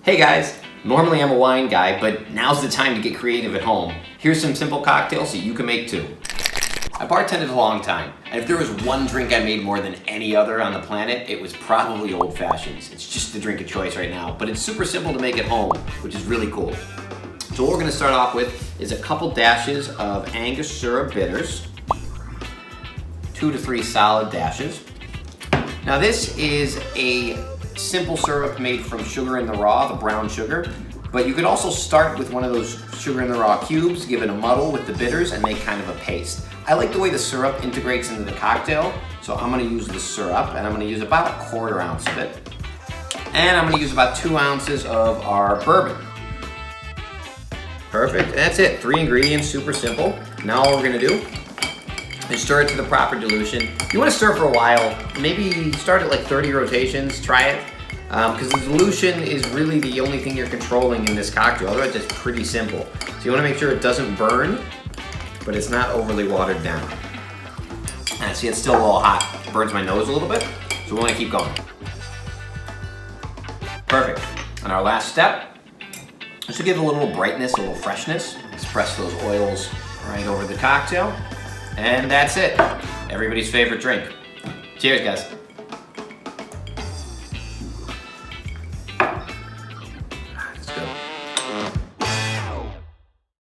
Hey guys, normally I'm a wine guy, but now's the time to get creative at home. Here's some simple cocktails that you can make too. I bartended a long time, and if there was one drink I made more than any other on the planet, it was probably old fashions. It's just the drink of choice right now, but it's super simple to make at home, which is really cool. So what we're gonna start off with is a couple dashes of angostura bitters, 2 to 3 solid dashes. Now this is a simple syrup made from sugar in the raw, the brown sugar, but you could also start with one of those sugar in the raw cubes, give it a muddle with the bitters, and make kind of a paste. I like the way the syrup integrates into the cocktail, so I'm gonna use the syrup, and I'm gonna use about 1/4 ounce of it. And I'm gonna use about 2 ounces of our bourbon. Perfect, that's it, 3 ingredients, super simple. Now all we're gonna do is stir it to the proper dilution. You wanna stir for a while, maybe start at like 30 rotations, try it. Because the dilution is really the only thing you're controlling in this cocktail, otherwise it's pretty simple. So you wanna make sure it doesn't burn, but it's not overly watered down. And see, it's still a little hot. It burns my nose a little bit, so we wanna keep going. Perfect. And our last step, just to give a little brightness, a little freshness, express those oils right over the cocktail. And that's it. Everybody's favorite drink. Cheers, guys.